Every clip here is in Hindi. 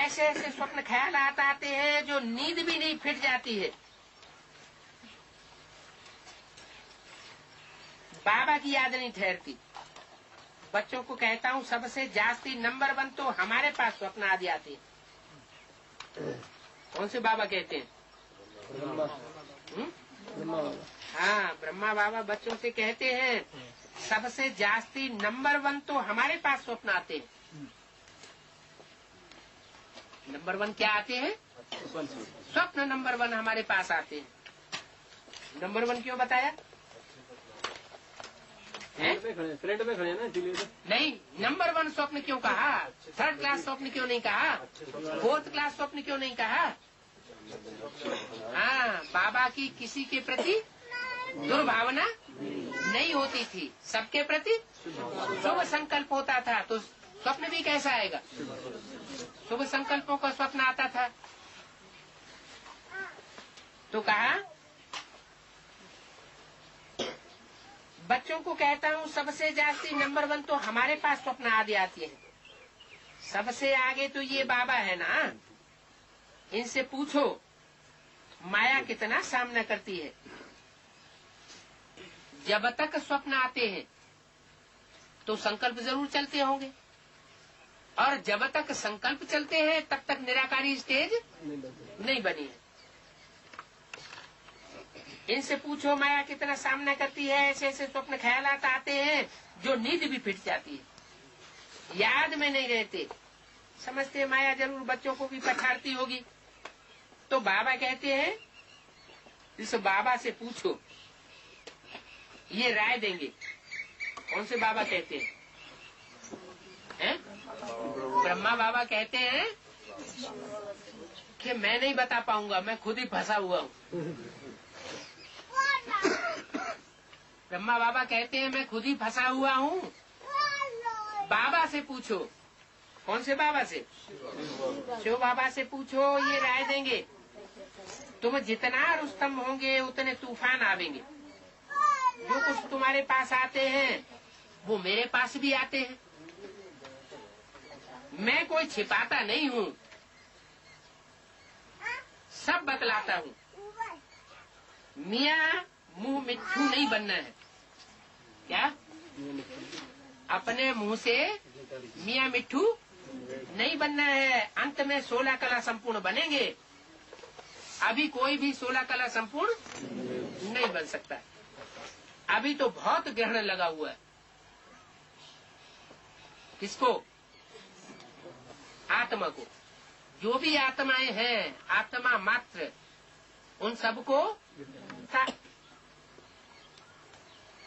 ऐसे ऐसे स्वप्न ख्याल आते हैं जो नींद भी नहीं फिट जाती है। बाबा की याद नहीं ठहरती। बच्चों को कहता हूँ सबसे जास्ती नंबर 1 तो हमारे पास स्वप्न आदि आते हैं। कौन से बाबा कहते हैं? हाँ, ब्रह्मा बाबा बच्चों से कहते हैं सबसे जास्ती नंबर 1 तो हमारे पास स्वप्न आते हैं। नंबर 1 क्या आते हैं? स्वप्न नंबर 1 हमारे पास आते हैं। नंबर 1 क्यों बताया? फ्रंट में खड़े ना इसलिए। नहीं, नंबर 1 स्वप्न क्यों कहा? 3rd क्लास स्वप्न क्यों नहीं कहा? 4th क्लास स्वप्न क्यों नहीं कहा? हाँ, बाबा की किसी के प्रति दुर्भावना नहीं होती थी, सबके प्रति शुभ संकल्प होता था। तो स्वप्न भी कैसा आएगा? शुभ संकल्पों का स्वप्न आता था। तो कहा बच्चों को कहता हूँ सबसे जास्ती नंबर 1 तो हमारे पास स्वप्न आदि आती है। सबसे आगे तो ये बाबा है ना, इनसे पूछो माया कितना सामना करती है। जब तक स्वप्न आते हैं तो संकल्प जरूर चलते होंगे, और जब तक संकल्प चलते हैं तब तक निराकारी स्टेज नहीं बनी है। इनसे पूछो माया कितना सामना करती है। ऐसे ऐसे स्वप्न ख्यालात आते हैं जो नींद भी फिट जाती है, याद में नहीं रहते। समझते माया जरूर बच्चों को भी पछाड़ती होगी। तो बाबा कहते हैं इस बाबा से पूछो, ये राय देंगे। कौन से बाबा कहते हैं? ब्रह्मा बाबा कहते हैं कि मैं नहीं बता पाऊंगा, मैं खुद ही फंसा हुआ हूँ। ब्रह्मा बाबा कहते हैं मैं खुद ही फंसा हुआ हूँ। बाबा से पूछो। कौन से बाबा से? शिव बाबा से पूछो, ये राय देंगे। तुम जितना रुस्तम होंगे उतने तूफान आवेंगे। जो कुछ तुम्हारे पास आते हैं वो मेरे पास भी आते हैं। मैं कोई छिपाता नहीं हूँ, सब बतलाता हूँ। मियाँ मुंह मिट्ठू नहीं बनना है। क्या? अपने मुंह से मियाँ मिट्ठू नहीं बनना है। अंत में 16 कला संपूर्ण बनेंगे। अभी कोई भी 16 कला संपूर्ण नहीं बन सकता। अभी तो बहुत ग्रहण लगा हुआ है। किसको? आत्मा को। जो भी आत्माएं हैं, आत्मा मात्र, उन सबको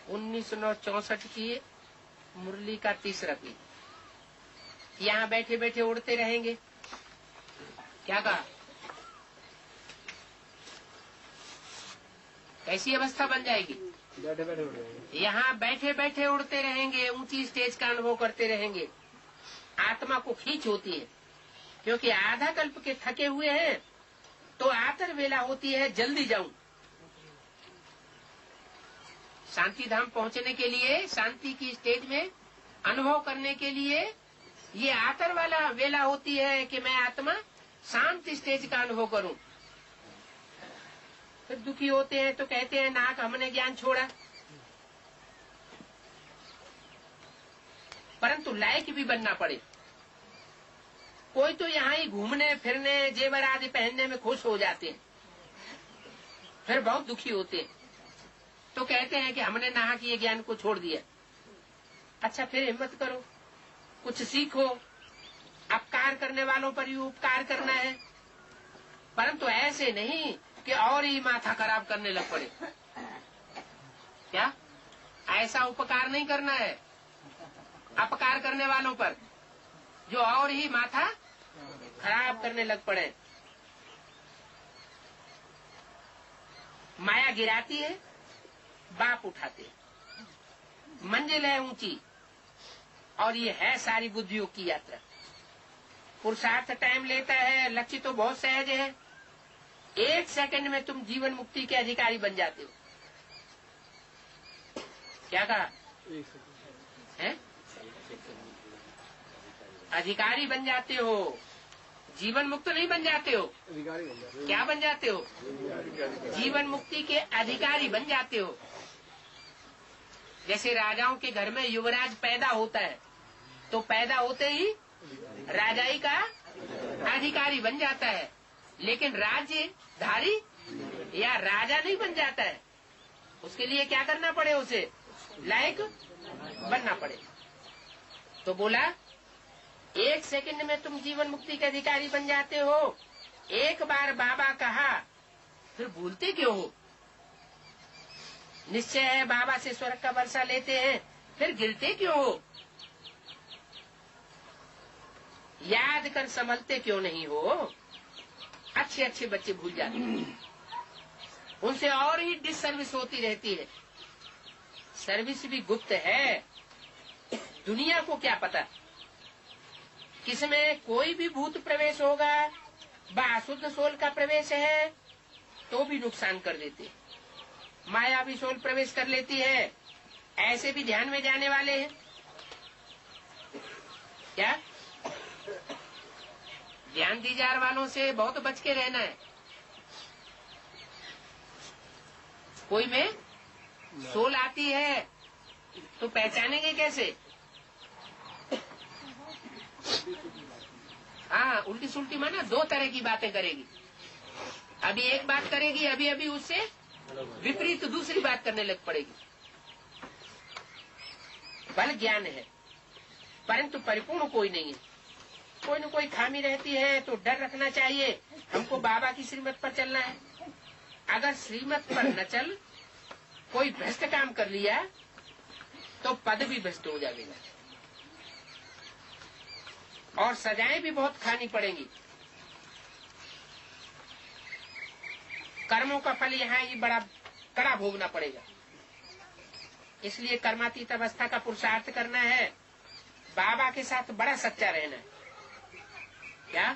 1964 की मुरली का 3रा पीठ। यहाँ बैठे बैठे उड़ते रहेंगे। क्या कहा? कैसी अवस्था बन जाएगी? बैठे बैठे उड़ जाएंगे। यहाँ बैठे बैठे उड़ते रहेंगे, ऊंची स्टेज का अनुभव करते रहेंगे। आत्मा को खींच होती है, क्योंकि आधा कल्प के थके हुए हैं। तो आतर वेला होती है, जल्दी जाऊं। शांति धाम पहुंचने के लिए, शांति की स्टेज में अनुभव करने के लिए ये आतर वाला वेला होती है कि मैं आत्मा शांति स्टेज का अनुभव करूं। फिर दुखी होते हैं तो कहते हैं नाक हमने ज्ञान छोड़ा। परंतु लायक भी बनना पड़े। कोई तो यहाँ ही घूमने फिरने, जेवर आदि पहनने में खुश हो जाते हैं, फिर बहुत दुखी होते हैं। तो कहते हैं कि हमने नहा के ये ज्ञान को छोड़ दिया। अच्छा, फिर हिम्मत करो, कुछ सीखो। अपकार करने वालों पर ही उपकार करना है, परंतु ऐसे नहीं कि और ही माथा खराब करने लग पड़े। क्या? ऐसा उपकार नहीं करना है अपकार करने वालों पर, जो और ही माथा खराब करने लग पड़े। माया गिराती है, बाप उठाते हैं। मंजिल है ऊंची, और ये है सारी बुद्धियों की यात्रा। पुरुषार्थ टाइम लेता है, लक्ष्य तो बहुत सहज है। 1 सेकंड में तुम जीवन मुक्ति के अधिकारी बन जाते हो। क्या कहा? है? अधिकारी बन जाते हो। जीवन मुक्त नहीं बन जाते हो, अधिकारी बन जाते क्या बन जाते हो? जीवन मुक्ति के अधिकारी बन जाते हो। जैसे राजाओं के घर में युवराज पैदा होता है तो पैदा होते ही राजाई का अधिकारी बन जाता है, लेकिन राज्य धारी या राजा नहीं बन जाता है। उसके लिए क्या करना पड़े? उसे लायक बनना पड़े। तो बोला 1 सेकंड में तुम जीवन मुक्ति के अधिकारी बन जाते हो। एक बार बाबा कहा फिर भूलते क्यों हो? निश्चय है बाबा से स्वर्ग का वर्षा लेते हैं, फिर गिरते क्यों हो? याद कर संभलते क्यों नहीं हो? अच्छे अच्छे बच्चे भूल जाते हैं, उनसे और ही डिससर्विस होती रहती है। सर्विस भी गुप्त है, दुनिया को क्या पता किसमें कोई भी भूत प्रवेश होगा। बाशुद्ध सोल का प्रवेश है तो भी नुकसान कर देते हैं, माया भी सोल प्रवेश कर लेती है। ऐसे भी ध्यान में जाने वाले हैं क्या? ध्यान दीजार वालों से बहुत बच के रहना है। कोई में सोल आती है तो पहचानेंगे कैसे? हाँ, उल्टी सुल्टी माना 2 तरह की बातें करेगी। अभी एक बात करेगी, अभी अभी उससे विपरीत दूसरी बात करने लग पड़ेगी। बल ज्ञान है परंतु परिपूर्ण कोई नहीं है। कोई न कोई खामी रहती है तो डर रखना चाहिए। हमको बाबा की श्रीमत पर चलना है। अगर श्रीमत पर न चल कोई भ्रष्ट काम कर लिया तो पद भी भ्रष्ट हो जाएगा और सजाएं भी बहुत खानी पड़ेंगी। कर्मों का फल यहाँ ही बड़ा कड़ा भोगना पड़ेगा। इसलिए कर्मातीत अवस्था का पुरुषार्थ करना है। बाबा के साथ बड़ा सच्चा रहना है। क्या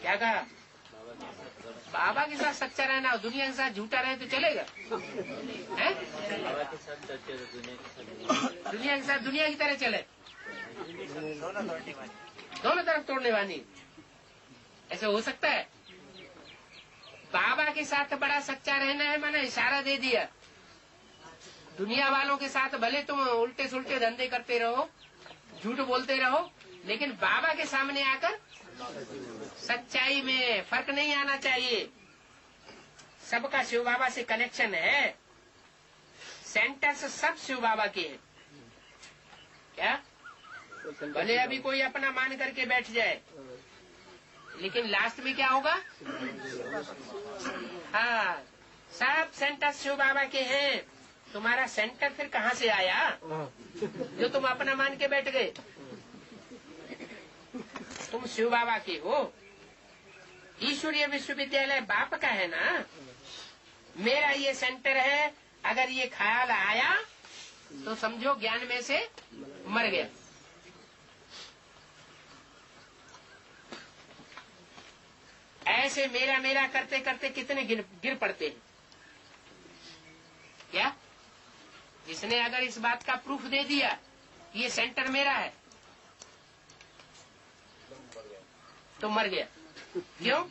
क्या कहा? बाबा के साथ सच्चा रहना और दुनिया के साथ झूठा रहे तो चलेगा? हैं? दुनिया के साथ दुनिया की तरह चले, दोनों तरफ तोड़ने वाली, ऐसे हो सकता है? बाबा के साथ बड़ा सच्चा रहना है, मैंने इशारा दे दिया। दुनिया वालों के साथ भले तुम उल्टे सुल्टे धंधे करते रहो, झूठ बोलते रहो, लेकिन बाबा के सामने आकर सच्चाई में फर्क नहीं आना चाहिए। सबका शिव बाबा से कनेक्शन है, सेंटर्स सब शिव बाबा के हैं। क्या? भले अभी कोई अपना मान करके बैठ जाए, लेकिन लास्ट में क्या होगा? हाँ, सब सेंटर शिव बाबा के हैं। तुम्हारा सेंटर फिर कहाँ से आया जो तुम अपना मान के बैठ गए? तुम शिव बाबा के हो। ईश्वरीय विश्वविद्यालय बाप का है ना। मेरा ये सेंटर है। अगर ये ख्याल आया तो समझो ज्ञान में से मर गया। ऐसे मेरा मेरा करते करते कितने गिर पड़ते हैं। क्या? जिसने अगर इस बात का प्रूफ दे दिया ये सेंटर मेरा है तो मर गया। क्यों?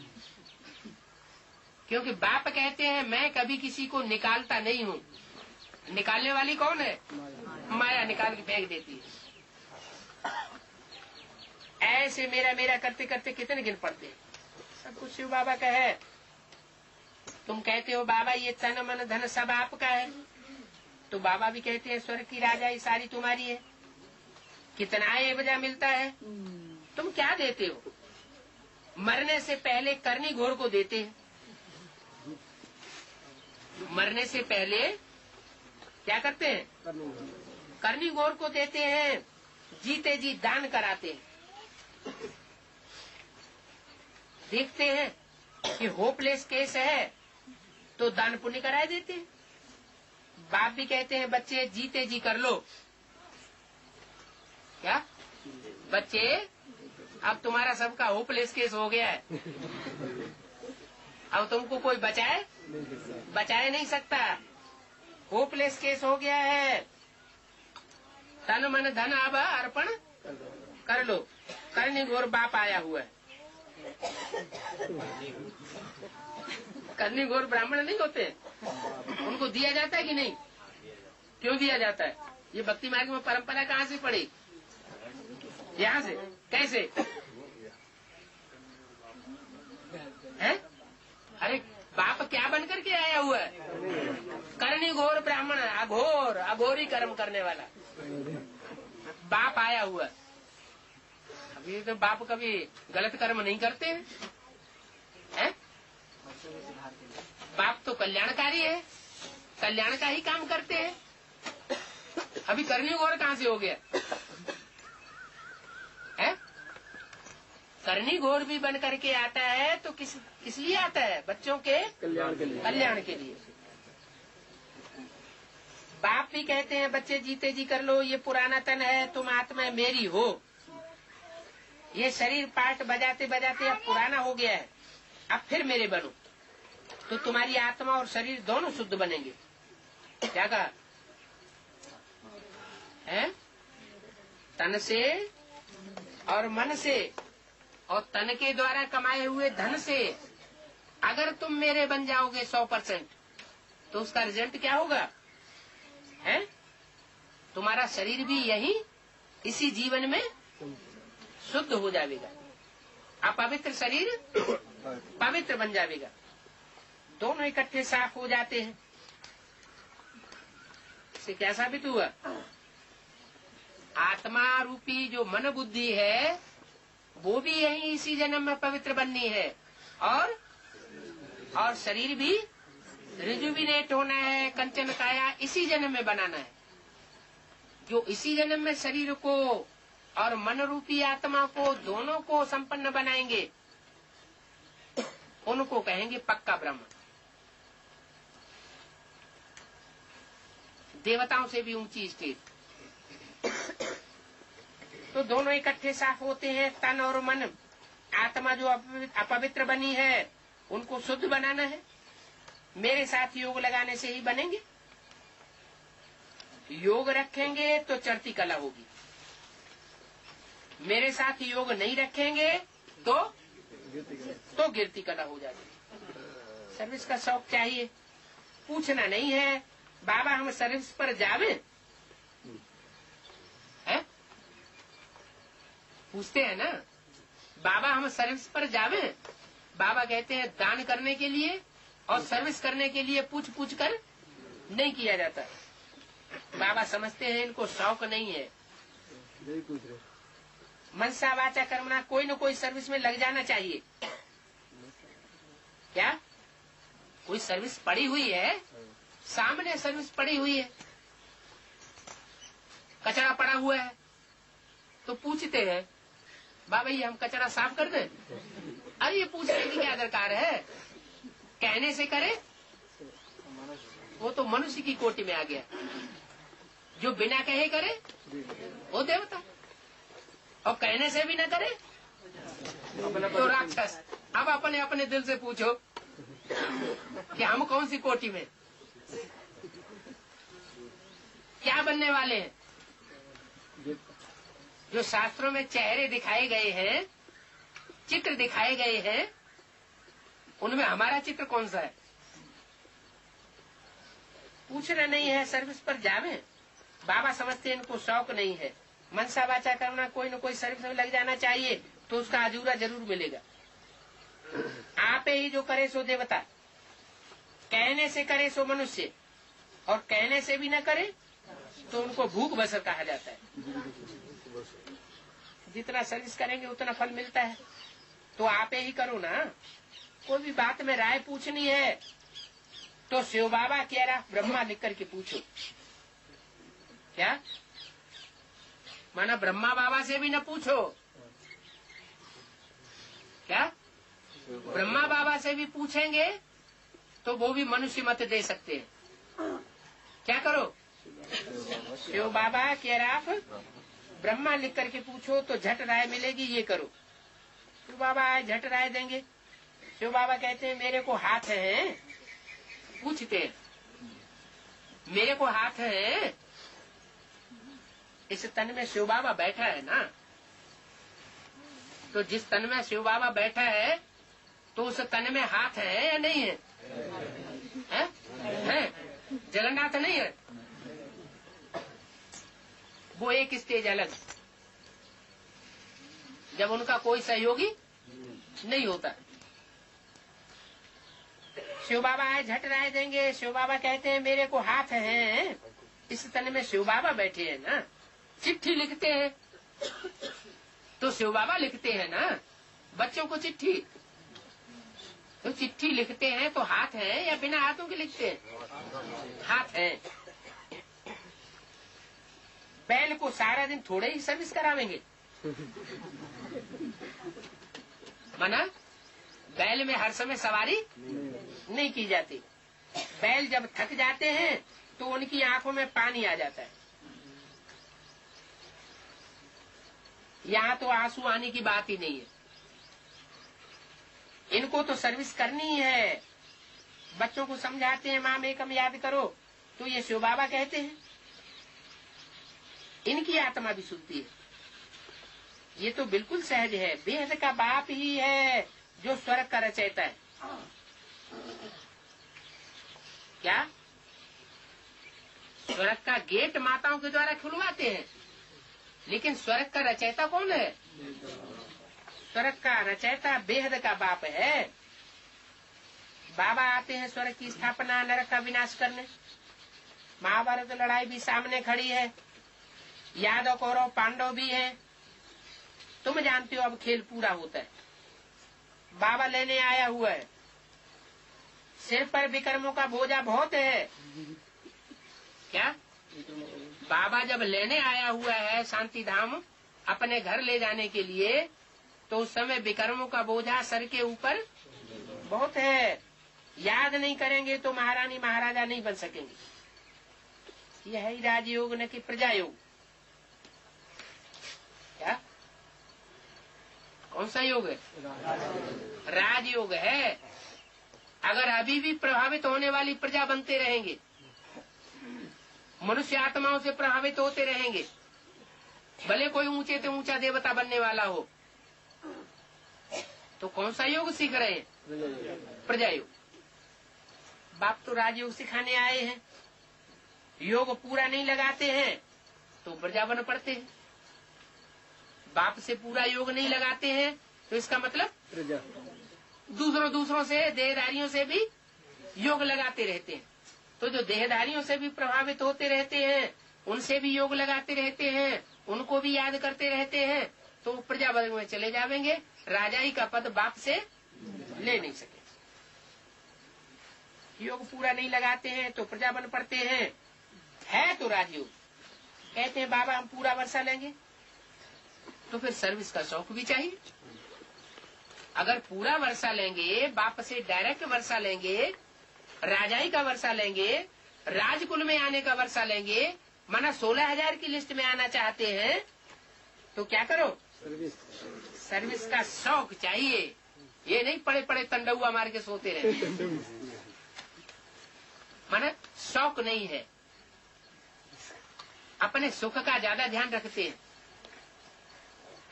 क्योंकि बाप कहते हैं मैं कभी किसी को निकालता नहीं हूँ। निकालने वाली कौन है? माया निकाल के फेंक देती है। ऐसे मेरा मेरा करते करते कितने गिन पड़ते हैं। सब कुछ शिव बाबा का है। तुम कहते हो बाबा ये तन मन धन सब आपका है, तो बाबा भी कहते हैं स्वर्ग की राजाई सारी तुम्हारी है। कितना एवजा मिलता है? तुम क्या देते हो? मरने से पहले करनी घोर को देते हैं। मरने से पहले क्या करते हैं? करनी घोर को देते हैं। जीते जी दान कराते हैं। देखते हैं कि होपलेस केस है तो दान पुण्य कराए देते हैं। बाप भी कहते हैं बच्चे जीते जी कर लो। क्या बच्चे अब तुम्हारा सबका होपलेस केस हो गया है, अब तुमको कोई बचाए नहीं सकता। होपलेस केस हो गया है, तन मन धन अब अर्पण कर लो। करनी घोर बाप आया हुआ है। करनी घोर ब्राह्मण नहीं होते, उनको दिया जाता है कि नहीं? क्यों दिया जाता है? ये भक्ति मार्ग में परंपरा कहाँ से पड़ी? यहाँ से। कैसे है? अरे बाप क्या बन करके आया हुआ है? करनी घोर ब्राह्मण, अघोर, अघोरी कर्म करने वाला बाप आया हुआ है। अभी तो बाप कभी गलत कर्म नहीं करते हैं? बाप तो कल्याणकारी है, कल्याण का ही काम करते हैं। अभी करनी घोर कहाँ से हो गया है? करनी घोर भी बन करके आता है तो किस लिए आता है? बच्चों के कल्याण के लिए। बाप भी कहते हैं बच्चे जीते जी कर लो, ये पुराना तन है, तुम आत्मा मेरी हो। ये शरीर पाठ बजाते बजाते अब पुराना हो गया है, अब फिर मेरे बनो, तो तुम्हारी आत्मा और शरीर दोनों शुद्ध बनेंगे। क्या कहा है? तन से और मन से और तन के द्वारा कमाए हुए धन से अगर तुम मेरे बन जाओगे 100%, तो उसका रिजल्ट क्या होगा? है तुम्हारा शरीर भी यही इसी जीवन में शुद्ध हो जाएगा, अपवित्र शरीर पवित्र बन जाएगा, दोनों इकट्ठे साफ हो जाते हैं। इससे क्या साबित हुआ? आत्मा रूपी जो मन बुद्धि है वो भी यही इसी जन्म में पवित्र बननी है, और शरीर भी रिजुविनेट होना है, कंचन काया इसी जन्म में बनाना है। जो इसी जन्म में शरीर को और मन रूपी आत्मा को दोनों को संपन्न बनाएंगे, उनको कहेंगे पक्का ब्रह्म। देवताओं से भी ऊंची स्टेज। तो दोनों इकट्ठे साफ होते हैं, तन और मन। आत्मा जो अपवित्र बनी है उनको शुद्ध बनाना है। मेरे साथ योग लगाने से ही बनेंगे। योग रखेंगे तो चढ़ती कला होगी, मेरे साथ योग नहीं रखेंगे तो गिरती कला हो जाएगी। सर्विस का शौक चाहिए, पूछना नहीं है बाबा हम सर्विस पर जावे, है? पूछते हैं ना बाबा हम सर्विस पर जावे? बाबा कहते हैं दान करने के लिए और सर्विस करने के लिए पूछ पूछ कर नहीं किया जाता। बाबा समझते हैं इनको शौक नहीं है। मनसा वाचा कर्मणा, कोई न कोई सर्विस में लग जाना चाहिए। क्या कोई सर्विस पड़ी हुई है? सामने सर्विस पड़ी हुई है, कचरा पड़ा हुआ है, तो पूछते हैं बाबा ये हम कचरा साफ कर दें? अरे ये पूछने की क्या दरकार है? कहने से करे वो तो मनुष्य की कोटि में आ गया। जो बिना कहे करे वो देवता, और कहने से भी न करे तो राक्षस। अब अपने अपने दिल से पूछो कि हम कौन सी कोटि में, क्या बनने वाले हैं? जो शास्त्रों में चेहरे दिखाए गए हैं, चित्र दिखाए गए हैं, उनमें हमारा चित्र कौन सा है? पूछना नहीं है, सर्विस पर जावे। बाबा समझते हैं इनको शौक नहीं है। मनसा वाचा करना, कोई न कोई सर्विस में लग जाना चाहिए, तो उसका अजूरा जरूर मिलेगा। आप ही जो करे सो देवता, कहने से करे सो मनुष्य, और कहने से भी न करे तो उनको भूख बसर कहा जाता है। जितना सर्विस करेंगे उतना फल मिलता है। तो आप ही करो ना। कोई भी बात में राय पूछनी है तो शिव बाबा कह रहा ब्रह्मा लिख करके पूछो। क्या माना? ब्रह्मा बाबा से भी न पूछो। क्या ब्रह्मा बाबा से भी पूछेंगे तो वो भी मनुष्य मत दे सकते हैं। क्या करो? शिव बाबा कह रहा ब्रह्मा लिख करके पूछो तो झट राय मिलेगी, ये करो। शिव बाबा आए झट राय देंगे। शिव बाबा कहते हैं मेरे को हाथ है, पूछते हैं मेरे को हाथ है, इस तन में शिव बाबा बैठा है ना, तो जिस तन में शिव बाबा बैठा है तो उस तन में हाथ है या नहीं है? है? जगन्नाथ नहीं है? वो एक स्टेज अलग, जब उनका कोई सहयोगी नहीं होता। शिव बाबा आए झट राय देंगे। शिव बाबा कहते हैं मेरे को हाथ हैं, इस तन में शिव बाबा बैठे हैं ना। चिट्ठी लिखते हैं तो शिव बाबा लिखते हैं ना बच्चों को चिट्ठी। तो चिट्ठी लिखते हैं तो हाथ है या बिना हाथों के लिखते हैं? हाथ है। बैल को सारा दिन थोड़े ही सर्विस करावेंगे, मना बैल में हर समय सवारी नहीं की जाती। बैल जब थक जाते हैं तो उनकी आंखों में पानी आ जाता है। यहाँ तो आंसू आने की बात ही नहीं है। इनको तो सर्विस करनी ही है। बच्चों को समझाते हैं माँ एकम याद करो, तो ये शिव बाबा कहते हैं। इनकी आत्मा भी सुनती है। ये तो बिल्कुल सहज है। बेहद का बाप ही है जो स्वर्ग का रचयिता है। क्या स्वर्ग का गेट माताओं के द्वारा खुलवाते हैं, लेकिन स्वर्ग का रचयिता कौन है? स्वर्ग का रचयिता बेहद का बाप है। बाबा आते हैं स्वर्ग की स्थापना, नरक का विनाश करने। महाभारत लड़ाई भी सामने खड़ी है। यादव कौरव पांडव भी है। तुम जानते हो अब खेल पूरा होता है। बाबा लेने आया हुआ है। सिर पर विक्रमों का बोझा बहुत है। क्या बाबा जब लेने आया हुआ है शांति धाम अपने घर ले जाने के लिए, तो उस समय विक्रमों का बोझा सर के ऊपर बहुत है। याद नहीं करेंगे तो महारानी महाराजा नहीं बन सकेंगे। यह है राजयोग न कि प्रजायोग। क्या कौन सा योग है? राजयोग है। अगर अभी भी प्रभावित होने वाली प्रजा बनते रहेंगे, मनुष्य आत्माओं से प्रभावित होते रहेंगे, भले कोई ऊंचे से ऊंचा देवता बनने वाला हो, तो कौन सा योग सीख रहे हैं? प्रजा योग। बाप तो राजयोग सिखाने आए हैं। योग पूरा नहीं लगाते हैं तो प्रजा बन पड़ते हैं। बाप से पूरा योग नहीं लगाते हैं तो इसका मतलब दूसरों से देहधारियों से भी योग लगाते रहते हैं। तो जो देहधारियों से भी प्रभावित होते रहते हैं, उनसे भी योग लगाते रहते हैं, उनको भी याद करते रहते हैं, तो प्रजा वर्ग में चले जाएंगे। राजाई का पद बाप से ले नहीं सके। योग पूरा नहीं लगाते हैं तो प्रजा बन पड़ते हैं। है तो राजयोग। कहते हैं बाबा हम पूरा वर्षा लेंगे, तो फिर सर्विस का शौक भी चाहिए। अगर पूरा वर्षा लेंगे, बाप से डायरेक्ट वर्षा लेंगे, राजाई का वर्षा लेंगे, राजकुल में आने का वर्षा लेंगे, माना 16,000 की लिस्ट में आना चाहते हैं, तो क्या करो? सर्विस का शौक चाहिए। ये नहीं पड़े पड़े तंडुआ मार के सोते रहे। माना शौक नहीं है। अपने सुख का ज्यादा ध्यान रखते हैं।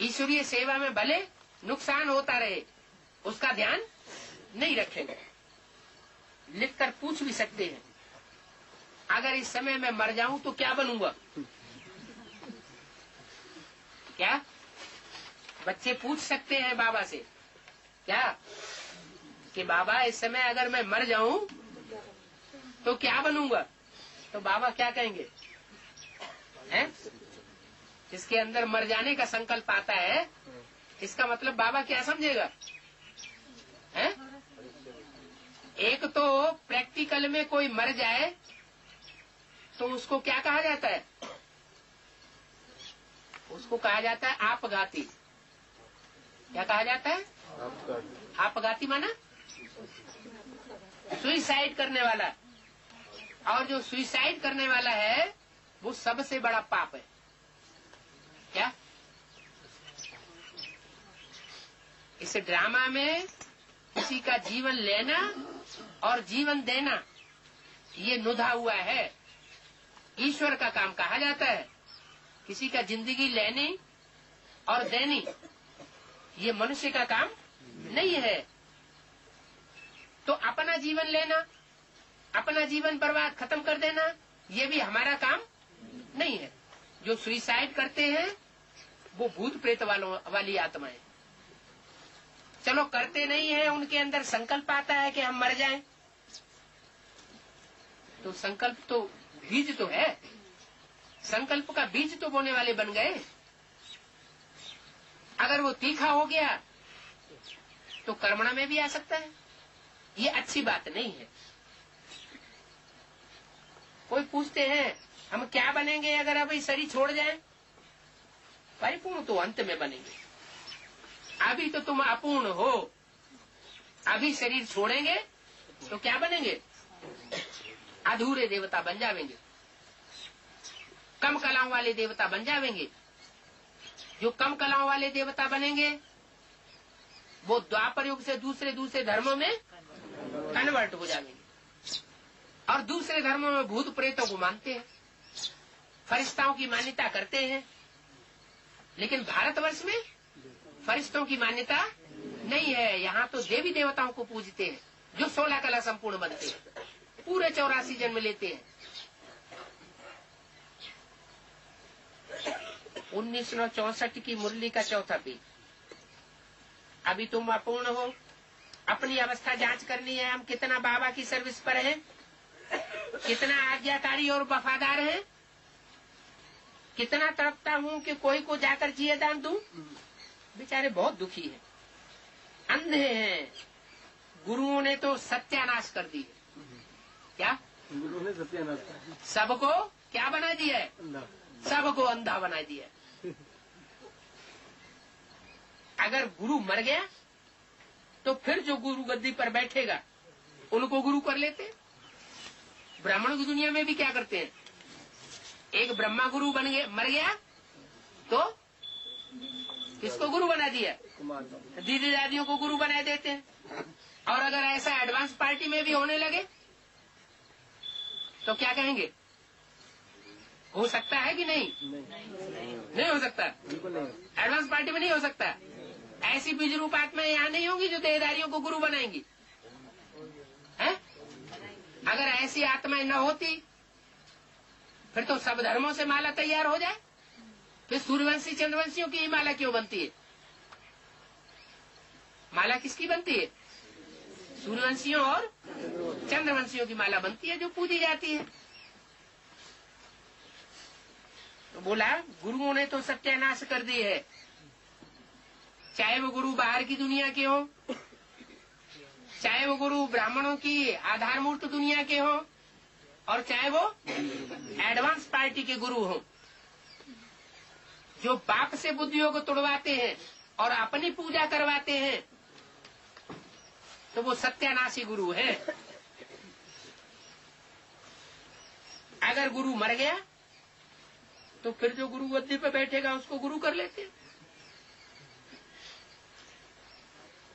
ईश्वरीय सेवा में भले नुकसान होता रहे, उसका ध्यान नहीं रखेंगे। लिखकर पूछ भी सकते हैं, अगर इस समय मैं मर जाऊं तो क्या बनूंगा? क्या बच्चे पूछ सकते हैं बाबा से क्या कि बाबा इस समय अगर मैं मर जाऊं तो क्या बनूंगा? तो बाबा क्या कहेंगे? हैं? जिसके अंदर मर जाने का संकल्प आता है, इसका मतलब बाबा क्या समझेगा? हैं? एक तो प्रैक्टिकल में कोई मर जाए तो उसको क्या कहा जाता है? उसको कहा जाता है आपघाती। क्या कहा जाता है? आपघाती माना सुइसाइड करने वाला। और जो सुइसाइड करने वाला है वो सबसे बड़ा पाप है। क्या इस ड्रामा में किसी का जीवन लेना और जीवन देना ये नुधा हुआ है, ईश्वर का काम कहा जाता है। किसी का जिंदगी लेनी और देनी ये मनुष्य का काम नहीं है। तो अपना जीवन लेना, अपना जीवन बर्बाद खत्म कर देना, ये भी हमारा काम नहीं है। जो सुसाइड करते हैं वो भूत प्रेत वाली आत्माएं। चलो करते नहीं है, उनके अंदर संकल्प आता है कि हम मर जाएं, तो संकल्प तो बीज तो है, संकल्प का बीज तो बोने वाले बन गए। अगर वो तीखा हो गया तो कर्मणा में भी आ सकता है। ये अच्छी बात नहीं है। कोई पूछते हैं हम क्या बनेंगे अगर अभी शरीर छोड़ जाए? परिपूर्ण तो अंत में बनेंगे, अभी तो तुम अपूर्ण हो। अभी शरीर छोड़ेंगे तो क्या बनेंगे? अधूरे देवता बन जावेंगे, कम कलाओं वाले देवता बन जावेंगे। जो कम कलाओं वाले देवता बनेंगे वो द्वापर युग से दूसरे धर्मों में कन्वर्ट हो जाएंगे और दूसरे धर्मों में भूत प्रेतों को मानते हैं, फरिश्ताओं की मान्यता करते हैं। लेकिन भारतवर्ष में फरिश्तों की मान्यता नहीं है। यहाँ तो देवी देवताओं को पूजते हैं जो 16 कला संपूर्ण बनते हैं, पूरे 84 जन्म लेते हैं। 1964 की मुरली का चौथा पेज। अभी तुम अपूर्ण हो, अपनी अवस्था जांच करनी है। हम कितना बाबा की सर्विस पर हैं, कितना आज्ञाकारी और वफादार हैं, कितना तड़पता हूँ कि कोई को जाकर जिए दान दूं। बेचारे बहुत दुखी हैं, अंधे हैं। गुरुओं ने तो सत्यानाश कर दी। क्या गुरु ने सत्यानाश कर? सबको क्या बना दिया है? सबको अंधा बना दिया। अगर गुरु मर गया तो फिर जो गुरु गद्दी पर बैठेगा उनको गुरु कर लेते। ब्राह्मण की दुनिया में भी क्या करते हैं? एक ब्रह्मा गुरु बन गया, मर गया तो किसको गुरु बना दिया? दीदी दादियों को गुरु बना देते हैं। और अगर ऐसा एडवांस पार्टी में भी होने लगे तो क्या कहेंगे? हो सकता है कि नहीं? नहीं हो सकता। एडवांस पार्टी में नहीं हो सकता। ऐसी बीज रूप आत्माएं यहाँ नहीं होंगी जो देहधारियों को गुरु बनाएंगी, हैं? अगर ऐसी आत्माएं न होती फिर तो सब धर्मों से माला तैयार हो जाए। फिर सूर्यवंशी चंद्रवंशियों की ही माला क्यों बनती है? माला किसकी बनती है? सूर्यवंशियों और चंद्रवंशियों की माला बनती है जो पूजी जाती है। तो बोला गुरुओं ने तो सत्यानाश कर दी है। चाहे वो गुरु बाहर की दुनिया के हो, चाहे वो गुरु ब्राह्मणों की आधारमूर्त दुनिया के हो, और चाहे वो एडवांस पार्टी के गुरु हो, जो बाप से बुद्धियों को तोड़वाते हैं और अपनी पूजा करवाते हैं, तो वो सत्यानाशी गुरु है। अगर गुरु मर गया तो फिर जो गुरु गद्दी पे बैठेगा उसको गुरु कर लेते हैं।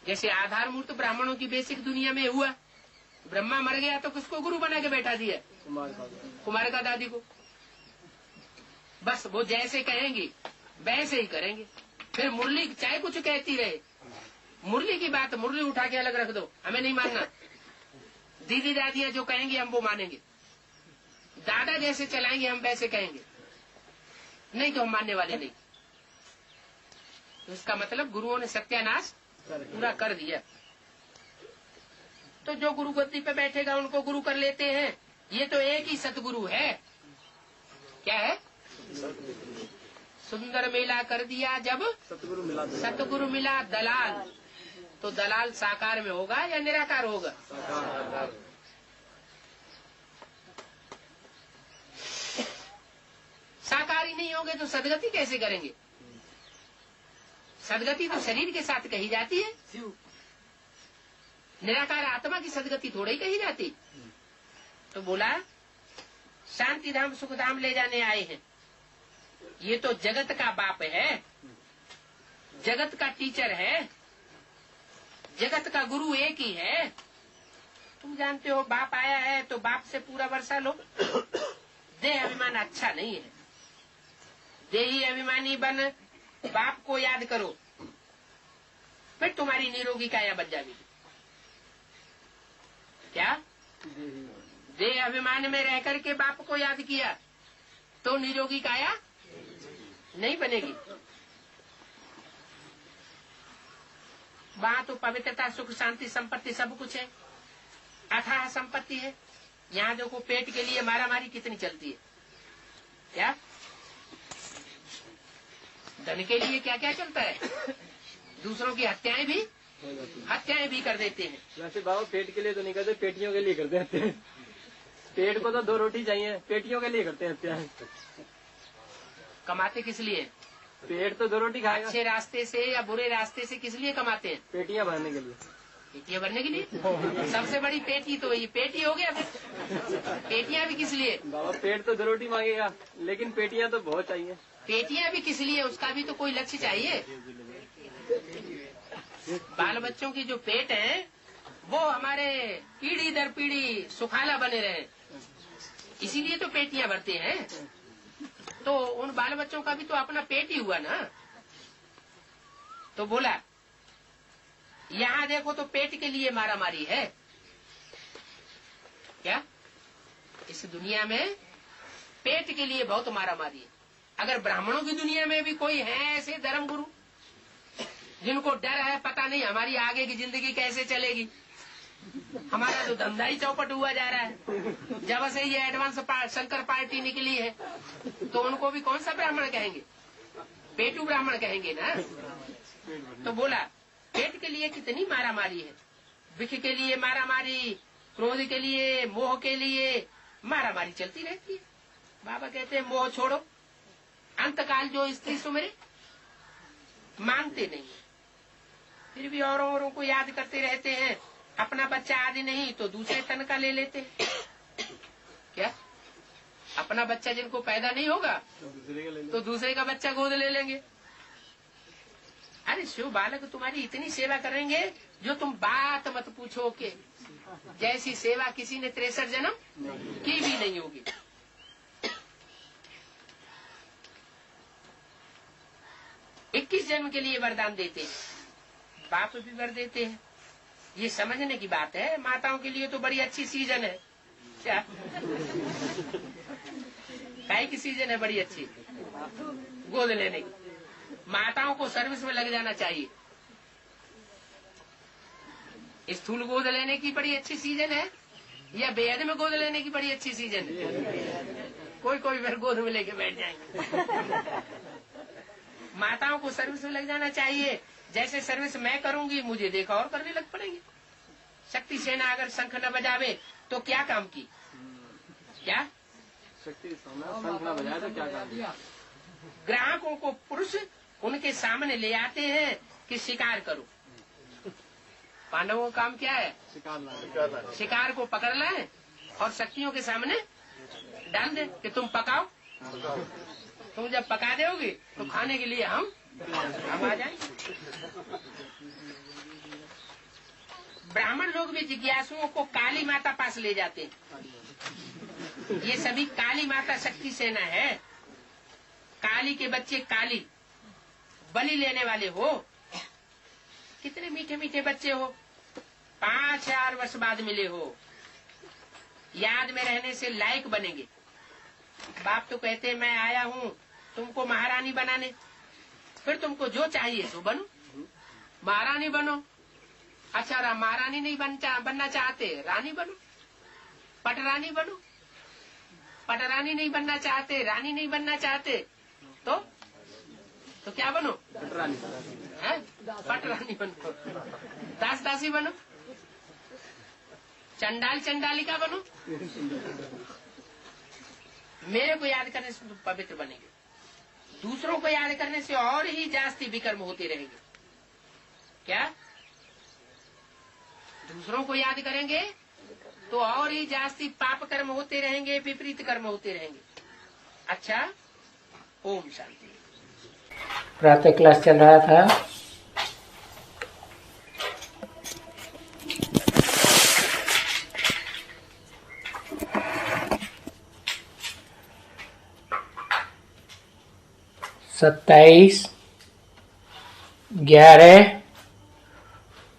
जैसे आधार मूर्त ब्राह्मणों की बेसिक दुनिया में हुआ, ब्रह्मा मर गया तो किसको गुरु बना के बैठा दिया? कुमार का दादी को। बस वो जैसे कहेंगी वैसे ही करेंगे। फिर मुरली चाहे कुछ कहती रहे, मुरली की बात मुरली उठा के अलग रख दो, हमें नहीं मानना। दीदी दादियां जो कहेंगी हम वो मानेंगे, दादा जैसे चलाएंगे हम वैसे कहेंगे, नहीं तो हम मानने वाले नहीं। तो इसका मतलब गुरुओं ने सत्यानाश पूरा कर दिया। तो जो गुरु गद्दी पे बैठेगा उनको गुरु कर लेते हैं। ये तो एक ही सतगुरु है। क्या है? सुंदर मेला कर दिया जब सतगुरु मिला दलाल। तो दलाल साकार में होगा या निराकार होगा? साकार ही नहीं होंगे तो सदगति कैसे करेंगे? सदगति तो शरीर के साथ कही जाती है, निराकार आत्मा की सदगति थोड़ी ही कही जाती। तो बोला शांति धाम सुख धाम ले जाने आए हैं। ये तो जगत का बाप है, जगत का टीचर है, जगत का गुरु एक ही है। तुम जानते हो बाप आया है तो बाप से पूरा वर्षा लो। देह अभिमान अच्छा नहीं है। देही अभिमानी बन बाप को याद करो। फिर तुम्हारी निरोगी काया बन जाएगी। क्या देह अभिमान में रह करके बाप को याद किया तो निरोगी काया नहीं बनेगी। वहां तो पवित्रता, सुख, शांति, संपत्ति सब कुछ है, अथाह संपत्ति है। यहाँ देखो पेट के लिए मारामारी कितनी चलती है। क्या धन के लिए क्या क्या चलता है, दूसरों की हत्याएं भी कर देते हैं। वैसे बाबा पेट के लिए तो नहीं करते, पेटियों के लिए करते हैं। पेट को तो 2 रोटी चाहिए, पेटियों के लिए करते हैं हत्याएं। कमाते किस लिए? पेट तो 2 रोटी खाएगा। अच्छे रास्ते से या बुरे रास्ते से किस लिए कमाते हैं? पेटियां भरने के लिए। पेटियां भरने के लिए। सबसे बड़ी पेटी तो ये पेटी हो गया। फिर पेटियां भी किस लिए? बाबा पेट तो 2 रोटी मांगेगा, लेकिन पेटियां तो बहुत चाहिए। पेटियां भी किस लिए? उसका भी तो कोई लक्ष्य चाहिए। बाल बच्चों की जो पेट है वो हमारे पीढ़ी दर पीढ़ी सुखाला बने रहे, इसीलिए तो पेटियां भरते हैं। तो उन बाल बच्चों का भी तो अपना पेट ही हुआ ना। तो बोला यहाँ देखो तो पेट के लिए मारामारी है। क्या इस दुनिया में पेट के लिए बहुत मारामारी है। अगर ब्राह्मणों की दुनिया में भी कोई है ऐसे धर्म गुरु जिनको डर है, पता नहीं हमारी आगे की जिंदगी कैसे चलेगी, हमारा तो धंधा ही चौपट हुआ जा रहा है। जब से ये एडवांस शंकर पार्टी निकली है तो उनको भी कौन सा ब्राह्मण कहेंगे? पेटू ब्राह्मण कहेंगे ना। तो बोला पेट के लिए कितनी मारामारी है, विख के लिए मारामारी, क्रोध के लिए, मोह के लिए मारामारी चलती रहती है। बाबा कहते हैं मोह छोड़ो, अंतकाल जो स्त्री सुमरे मानते नहीं, फिर भी औरों को याद करते रहते हैं। अपना बच्चा आदि नहीं तो दूसरे तन का ले लेते हैं। क्या अपना बच्चा जिनको पैदा नहीं होगा तो दूसरे का बच्चा गोद ले लेंगे। अरे शिव बालक तुम्हारी इतनी सेवा करेंगे जो तुम बात मत पूछो के जैसी सेवा किसी ने 63 जन्म की भी नहीं होगी। 21 जन्म के लिए वरदान देते हैं, बाप भी वर देते हैं। ये समझने की बात है। माताओं के लिए तो बड़ी अच्छी सीजन है। क्या काय की सीजन है? बड़ी अच्छी गोद लेने की। माताओं को सर्विस में लग जाना चाहिए। स्थूल गोद लेने की बड़ी अच्छी सीजन है या बेहद में गोद लेने की बड़ी अच्छी सीजन है? कोई फिर गोद में लेके बैठ जाएंगे। माताओं को सर्विस में लग जाना चाहिए। जैसे सर्विस मैं करूंगी मुझे देखा और करने लग पड़ेंगे। शक्ति सेना अगर शंख न बजावे तो क्या काम की? क्या शक्ति सेना शंख न बजाए तो क्या काम किया? ग्राहकों को पुरुष उनके सामने ले आते हैं कि शिकार करो। पांडवों का काम क्या है? शिकार को पकड़ लाए और शक्तियों के सामने डाल दे कि तुम पकाओ। तुम जब पका दोगे तो खाने के लिए हम आ जाएंगे। ब्राह्मण लोग भी जिज्ञासुओं को काली माता पास ले जाते हैं। ये सभी काली माता शक्ति सेना है। काली के बच्चे काली बलि लेने वाले हो। कितने मीठे मीठे बच्चे हो, 5,000 वर्ष बाद मिले हो, याद में रहने से लायक बनेंगे। बाप तो कहते मैं आया हूँ तुमको महारानी बनाने, फिर तुमको जो चाहिए तो बनो, महारानी बनो। अच्छा महारानी नहीं बनना चाहते, रानी बनो, पटरानी बनो। पटरानी नहीं बनना चाहते, रानी नहीं बनना चाहते तो क्या बनो? पटरानी। पटरानी बनो, दास दासी बनो, चंडाल चंडालिका बनो। मेरे को याद करने से तुम पवित्र बनेंगे। दूसरों को याद करने से और ही जास्ती विकर्म होते रहेंगे। क्या दूसरों को याद करेंगे तो और ही जास्ती पाप कर्म होते रहेंगे, विपरीत कर्म होते रहेंगे। अच्छा, ओम शांति। प्रातः क्लास चल रहा था। सत्ताईस 11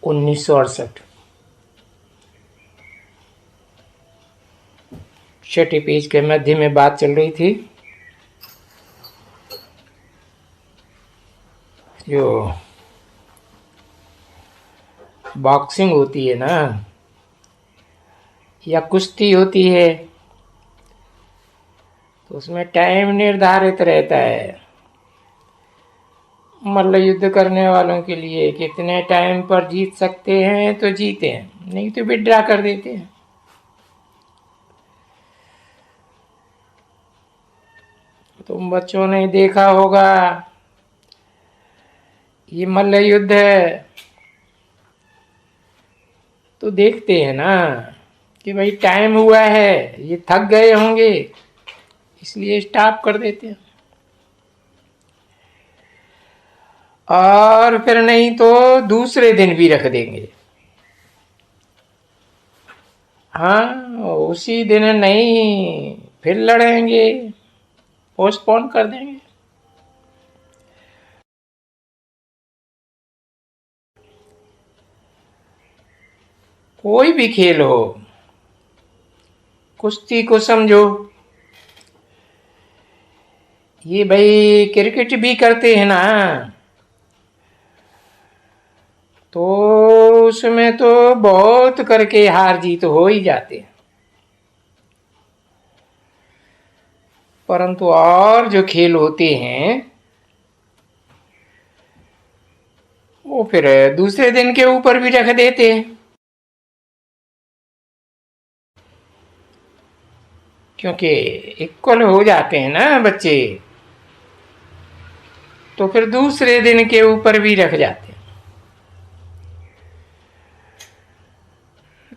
1968। छठे पेज के मध्य में बात चल रही थी। जो बॉक्सिंग होती है ना, या कुश्ती होती है, तो उसमें टाइम निर्धारित रहता है मल्ल युद्ध करने वालों के लिए। कितने टाइम पर जीत सकते हैं तो जीते हैं, नहीं तो विड्रा कर देते हैं। तुम बच्चों ने देखा होगा, ये मल्ल युद्ध है तो देखते हैं ना कि भाई टाइम हुआ है, ये थक गए होंगे, इसलिए स्टॉप कर देते हैं। और फिर नहीं तो दूसरे दिन भी रख देंगे। हाँ, उसी दिन नहीं, फिर लड़ेंगे, पोस्टपोन कर देंगे। कोई भी खेल हो, कुश्ती को समझो, ये भाई क्रिकेट भी करते हैं ना, तो उसमें तो बहुत करके हार जीत हो ही जाते हैं। परंतु और जो खेल होते हैं वो फिर दूसरे दिन के ऊपर भी रख देते हैं, क्योंकि इक्वल हो जाते हैं ना बच्चे, तो फिर दूसरे दिन के ऊपर भी रख जाते हैं।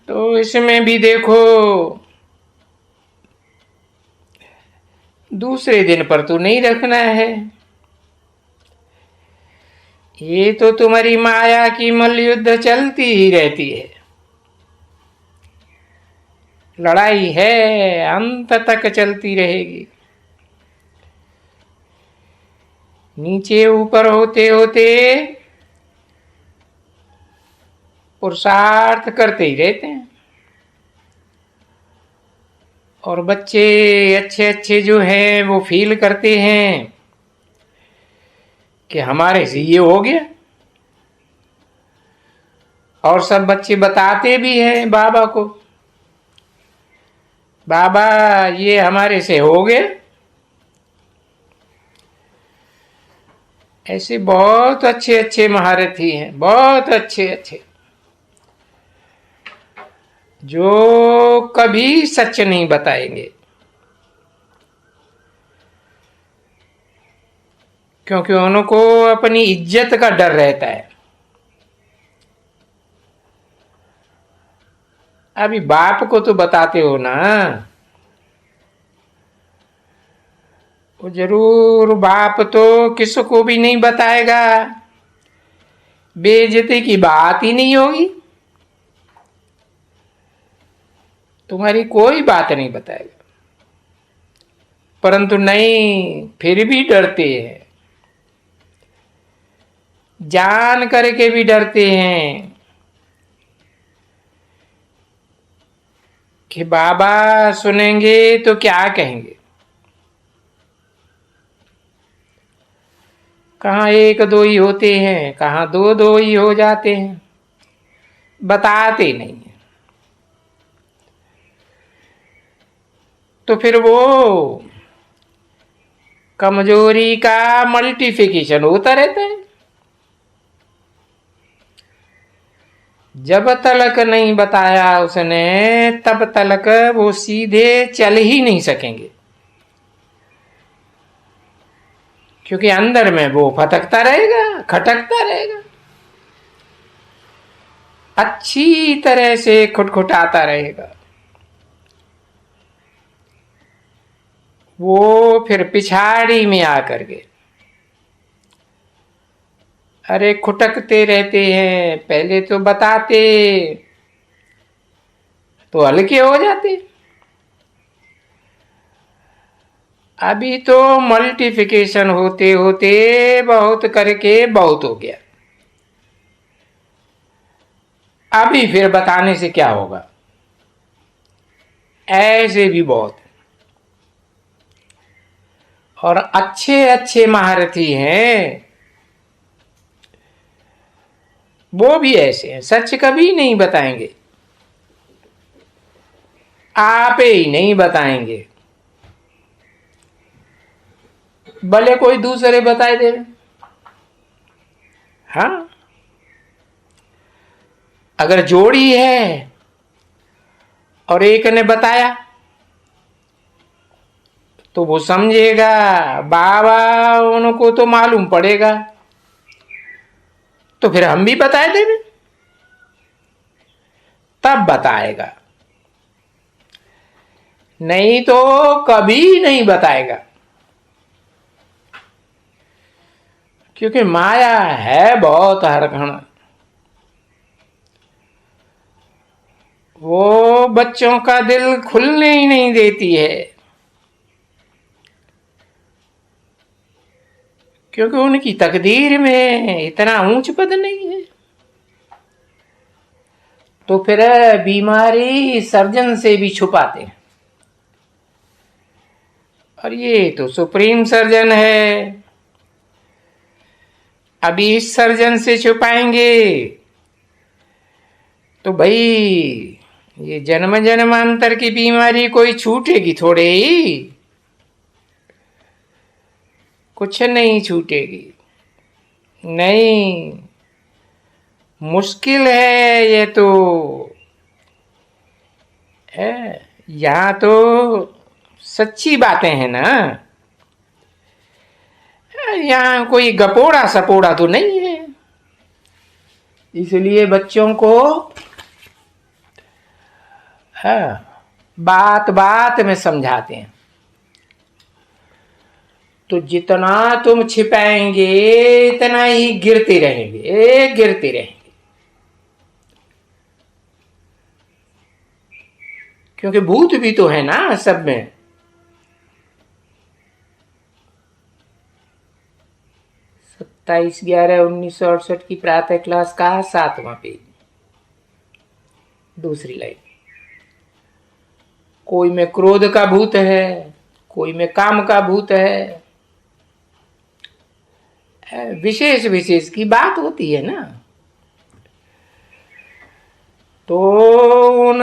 तो इसमें भी देखो, दूसरे दिन पर तो नहीं रखना है। ये तो तुम्हारी माया की मल्लयुद्ध चलती ही रहती है। लड़ाई है, अंत तक चलती रहेगी। नीचे ऊपर होते होते पुरुषार्थ करते ही रहते हैं। और बच्चे अच्छे अच्छे जो हैं वो फील करते हैं कि हमारे से ये हो गया, और सब बच्चे बताते भी हैं बाबा को, बाबा ये हमारे से हो गया। ऐसे बहुत अच्छे अच्छे महारथी हैं, बहुत अच्छे अच्छे, जो कभी सच नहीं बताएंगे, क्योंकि उनको अपनी इज्जत का डर रहता है। अभी बाप को तो बताते हो ना, वो जरूर बाप तो किसको भी नहीं बताएगा, बेइज्जती की बात ही नहीं होगी, तुम्हारी कोई बात नहीं बताएगा। परंतु नहीं, फिर भी डरते हैं, जान करके भी डरते हैं कि बाबा सुनेंगे तो क्या कहेंगे। कहाँ एक दो ही होते हैं, कहाँ दो दो ही हो जाते हैं, बताते नहीं है। तो फिर वो कमजोरी का मल्टीप्लिकेशन होता रहता है। जब तलक नहीं बताया उसने, तब तलक वो सीधे चल ही नहीं सकेंगे, क्योंकि अंदर में वो फटकता रहेगा, खटकता रहेगा, अच्छी तरह से खुटखुटाता रहेगा। वो फिर पिछाड़ी में आकर के अरे खुटकते रहते हैं। पहले तो बताते तो हल्के हो जाते, अभी तो मल्टीप्लिकेशन होते होते बहुत करके बहुत हो गया। अभी फिर बताने से क्या होगा। ऐसे भी बहुत, और अच्छे अच्छे महारथी हैं, वो भी ऐसे हैं, सच कभी नहीं बताएंगे, आप ही नहीं बताएंगे, भले कोई दूसरे बताए दे। हाँ, अगर जोड़ी है और एक ने बताया तो वो समझेगा बाबा उनको तो मालूम पड़ेगा, तो फिर हम भी बताए देंगे, तब बताएगा, नहीं तो कभी नहीं बताएगा। क्योंकि माया है बहुत हरखण, वो बच्चों का दिल खुलने ही नहीं देती है, क्योंकि उनकी तकदीर में इतना ऊंच पद नहीं है। तो फिर बीमारी सर्जन से भी छुपाते हैं, और ये तो सुप्रीम सर्जन है, अभी इस सर्जन से छुपाएंगे तो भाई ये जन्म जन्मांतर की बीमारी कोई छूटेगी थोड़े ही, कुछ नहीं छूटेगी, नहीं, मुश्किल है ये तो है। यहाँ तो सच्ची बातें हैं ना, यहाँ कोई गपोड़ा सपोड़ा तो नहीं है, इसलिए बच्चों को बात बात में समझाते हैं। तो जितना तुम छिपाएंगे इतना ही गिरते रहेंगे, गिरते रहेंगे, क्योंकि भूत भी तो है ना सब में। 27/11/1968 की प्रातः क्लास का 7वां पेज, दूसरी लाइन। कोई में क्रोध का भूत है, कोई में काम का भूत है, विशेष विशेष की बात होती है ना। तो उन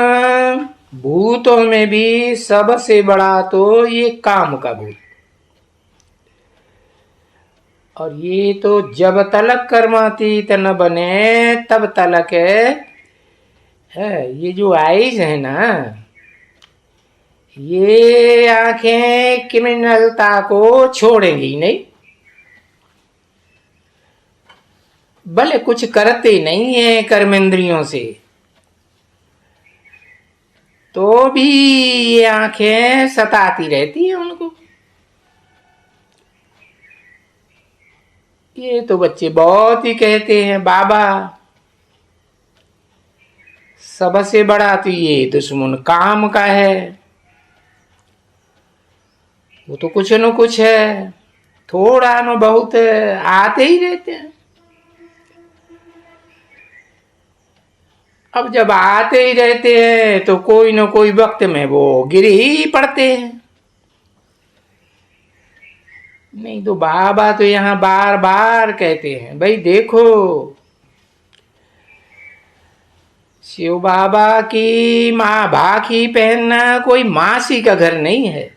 भूतों में भी सबसे बड़ा तो ये काम का भूत, और ये तो जब तलक कर्मातीत न बने तब तलक है। ये जो आईज है ना, ये आंखें क्रिमिनलता को छोड़ेंगी नहीं, भले कुछ करते नहीं है कर्मेंद्रियों से, तो भी ये आंखें सताती रहती है उनको। ये तो बच्चे बहुत ही कहते हैं बाबा सबसे बड़ा तो ये दुश्मन काम का है, वो तो कुछ न कुछ है, थोड़ा न बहुत आते ही रहते हैं। अब जब आते ही रहते हैं तो कोई न कोई वक्त में वो गिर ही पड़ते हैं। नहीं तो बाबा तो यहाँ बार बार कहते हैं, भाई देखो शिव बाबा की माँ भाखी पहनना कोई मासी का घर नहीं है,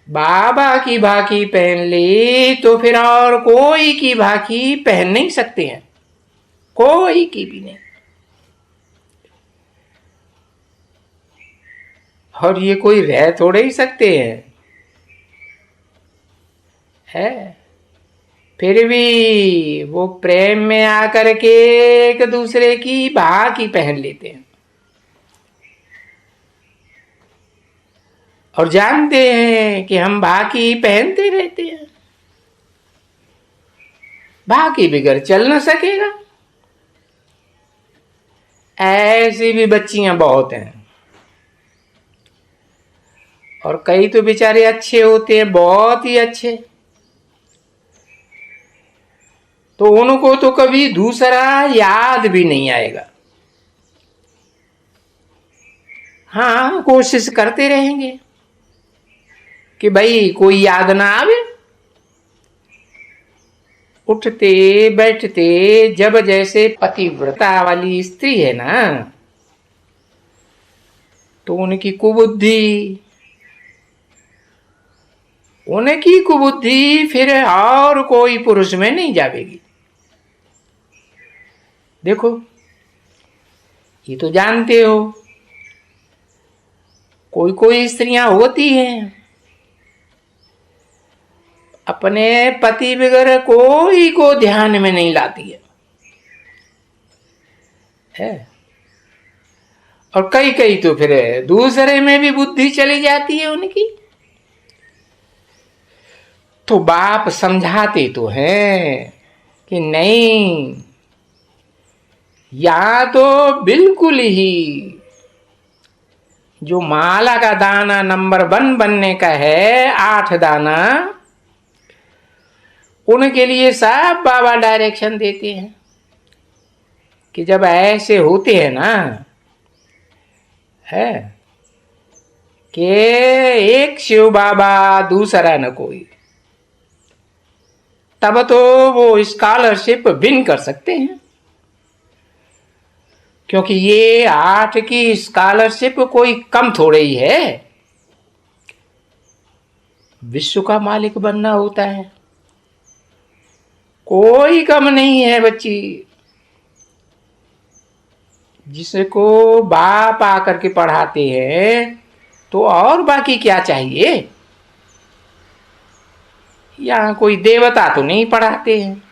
बाबा की भाखी पहन ली तो फिर और कोई की भाखी पहन नहीं सकते हैं, कोई की भी नहीं। और ये कोई रह थोड़े ही सकते हैं, है फिर भी वो प्रेम में आकर के एक दूसरे की भाखी पहन लेते हैं, और जानते हैं कि हम भाखी पहनते रहते हैं, भाखी बिगड़ चल न सकेगा। ऐसी भी बच्चियां बहुत हैं, और कई तो बेचारे अच्छे होते हैं, बहुत ही अच्छे, तो तो उनको तो कभी दूसरा याद भी नहीं आएगा। हाँ, कोशिश करते रहेंगे कि भाई कोई याद ना आवे। उठते बैठते जब जैसे पतिव्रता वाली स्त्री है ना, तो उनकी कुबुद्धि फिर और कोई पुरुष में नहीं जावेगी। देखो, ये तो जानते हो, कोई कोई स्त्रियां होती हैं अपने पति वगैरह कोई को ध्यान में नहीं लाती है। और कई कई तो फिर दूसरे में भी बुद्धि चली जाती है उनकी। तो बाप समझाते तो हैं कि नहीं, या तो बिल्कुल ही जो माला का दाना नंबर 1 बनने का है, 8 दाना, उनके लिए सब बाबा डायरेक्शन देते हैं कि जब ऐसे होते हैं ना, है कि एक शिव बाबा दूसरा न कोई, तब तो वो स्कॉलरशिप विन कर सकते हैं। क्योंकि ये 8 की स्कॉलरशिप कोई कम थोड़े ही है, विश्व का मालिक बनना होता है, कोई कम नहीं है बच्ची। जिसको बाप आकर के पढ़ाते हैं तो और बाकी क्या चाहिए। यहां कोई देवता तो नहीं पढ़ाते हैं,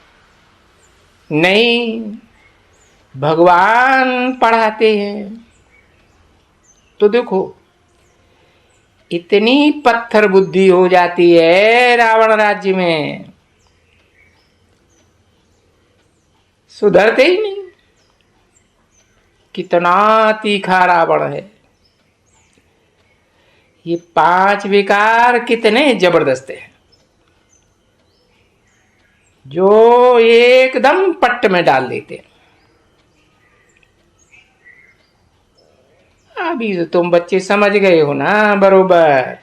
नहीं, भगवान पढ़ाते हैं। तो देखो, इतनी पत्थर बुद्धि हो जाती है रावण राज्य में, सुधरते ही नहीं। कितना तीखा रावण है। ये 5 विकार कितने जबरदस्त हैं, जो एकदम पट्ट में डाल देते हैं। अभी तो तुम बच्चे समझ गए हो ना बरोबर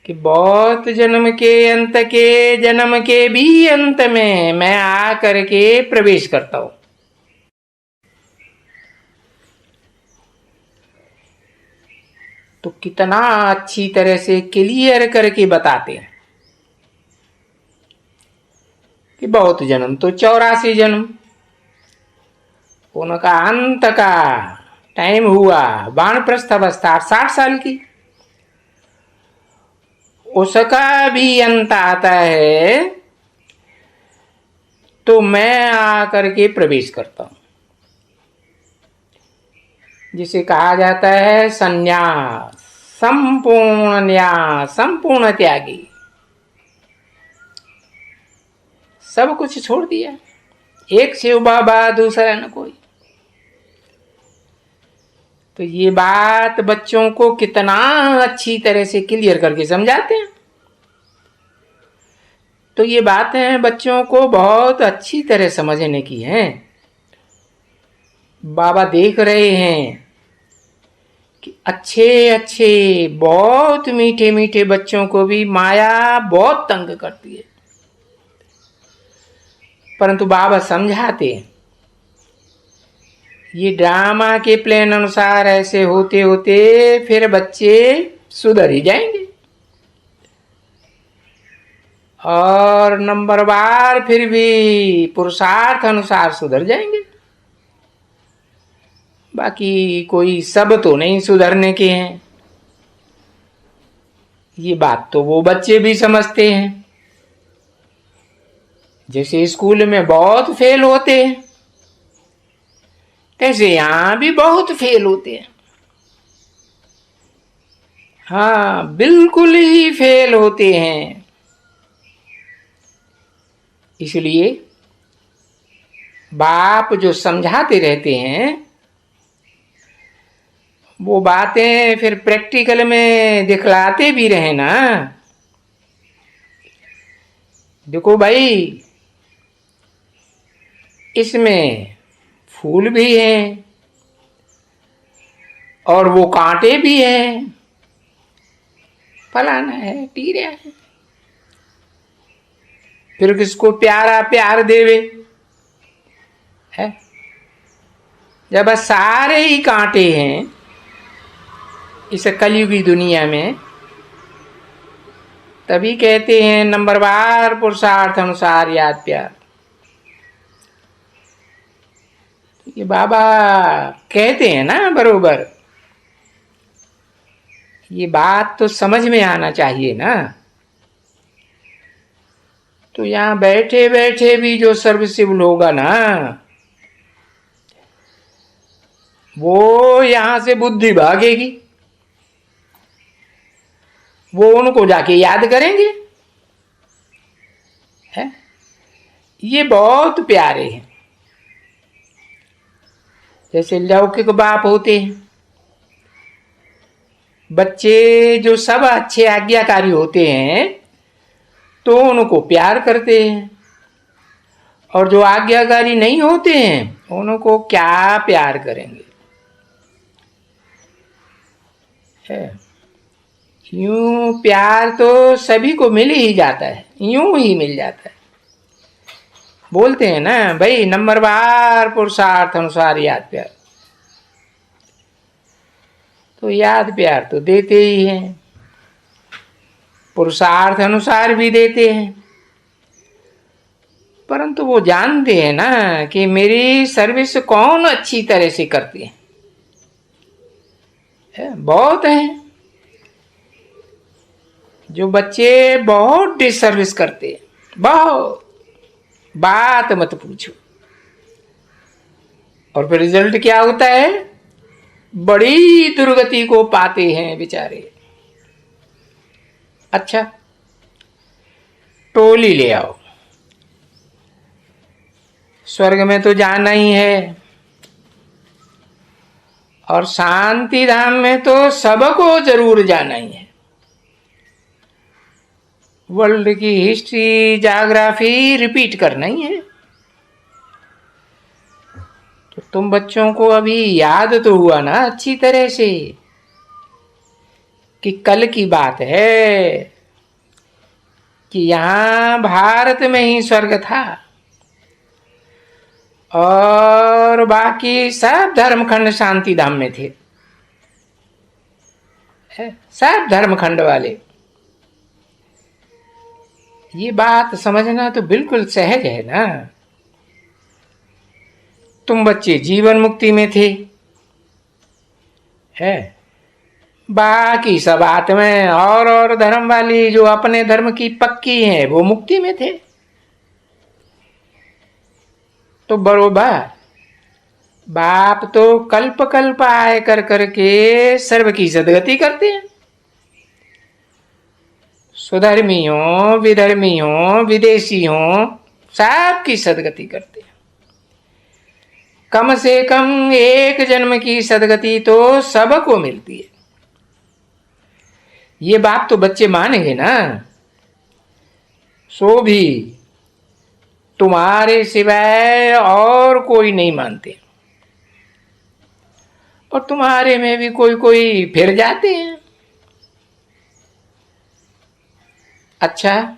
कि बहुत जन्म के भी अंत में मैं आ करके प्रवेश करता हूं। तो कितना अच्छी तरह से क्लियर करके बताते हैं कि बहुत जन्म तो 84 जन्म, उनका अंत का टाइम हुआ वानप्रस्थ अवस्था 60 साल की, उसका भी अंत आता है तो मैं आकर के प्रवेश करता हूं, जिसे कहा जाता है संन्यास, संपूर्ण न्यास, संपूर्ण त्यागी। सब कुछ छोड़ दिया, एक शिव बाबा दूसरा न कोई। तो ये बात बच्चों को कितना अच्छी तरह से क्लियर करके समझाते हैं। तो ये बातें बच्चों को बहुत अच्छी तरह समझने की हैं। बाबा देख रहे हैं कि अच्छे अच्छे बहुत मीठे मीठे बच्चों को भी माया बहुत तंग करती है, परंतु बाबा समझाते हैं ये ड्रामा के प्लान अनुसार ऐसे होते होते फिर बच्चे सुधर ही जाएंगे और नंबर बार फिर भी पुरुषार्थ अनुसार सुधर जाएंगे। बाकी कोई सब तो नहीं सुधरने के हैं, ये बात तो वो बच्चे भी समझते हैं। जैसे स्कूल में बहुत फेल होते हैं, तैसे यहां भी बहुत फेल होते हैं। हाँ, बिल्कुल ही फेल होते हैं। इसलिए बाप जो समझाते रहते हैं वो बातें फिर प्रैक्टिकल में दिखलाते भी रहे ना, देखो भाई, इसमें फूल भी हैं और वो कांटे भी हैं, फलाना है, टीरा है, फिर किसको प्यारा प्यार देवे है? जब सारे ही कांटे हैं इस कलयुगी दुनिया में, तभी कहते हैं नंबरवार पुरुषार्थ अनुसार याद प्यार। ये बाबा कहते हैं ना बरोबर, ये बात तो समझ में आना चाहिए ना। तो यहां बैठे बैठे भी जो सर्विसेबल होगा ना, वो यहां से बुद्धि भागेगी, वो उनको जाके याद करेंगे है? ये बहुत प्यारे हैं। जैसे लौकिक बाप होते हैं, बच्चे जो सब अच्छे आज्ञाकारी होते हैं तो उनको प्यार करते हैं, और जो आज्ञाकारी नहीं होते हैं उनको क्या प्यार करेंगे है? यूं प्यार तो सभी को मिल ही जाता है, यूं ही मिल जाता है। बोलते हैं ना भाई, नंबरवार पुरुषार्थ अनुसार याद प्यार। तो याद प्यार तो देते ही हैं, पुरुषार्थ अनुसार भी देते हैं, परंतु वो जानते हैं ना कि मेरी सर्विस कौन अच्छी तरह से करती है। बहुत हैं जो बच्चे बहुत डिसर्विस करते हैं, बहुत, बात मत पूछो। और फिर रिजल्ट क्या होता है? बड़ी दुर्गति को पाते हैं बेचारे। अच्छा, टोली ले आओ, स्वर्ग में तो जाना ही है, और शांति धाम में तो सबको जरूर जाना ही है। वर्ल्ड की हिस्ट्री ज्योग्राफी रिपीट करना ही है। तो तुम बच्चों को अभी याद तो हुआ ना अच्छी तरह से कि कल की बात है कि यहां भारत में ही स्वर्ग था और बाकी सब धर्मखंड शांति धाम में थे, सब धर्मखंड वाले। ये बात समझना तो बिल्कुल सहज है ना। तुम बच्चे जीवन मुक्ति में थे, है, बाकी सब आत्माएं और धर्म वाली जो अपने धर्म की पक्की हैं वो मुक्ति में थे। तो बरोबर बाप तो कल्प कल्प आए कर करके सर्व की सदगति करते हैं। स्वधर्मी हो, विधर्मी हो, विदेशी हो, सबकी सदगति करते हैं। कम से कम एक जन्म की सदगति तो सबको मिलती है। ये बात तो बच्चे मानेंगे ना। सो भी तुम्हारे सिवाय और कोई नहीं मानते, और तुम्हारे में भी कोई कोई फिर जाते हैं। अच्छा,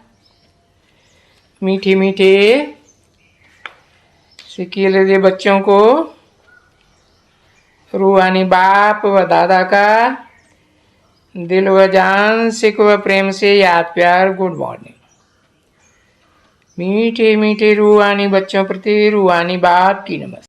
मीठे मीठे सिकीले दे बच्चों को रूहानी बाप व दादा का दिल व जान सिक व प्रेम से याद प्यार गुड मॉर्निंग। मीठे मीठे रूहानी बच्चों प्रति रूहानी बाप की नमस्ते।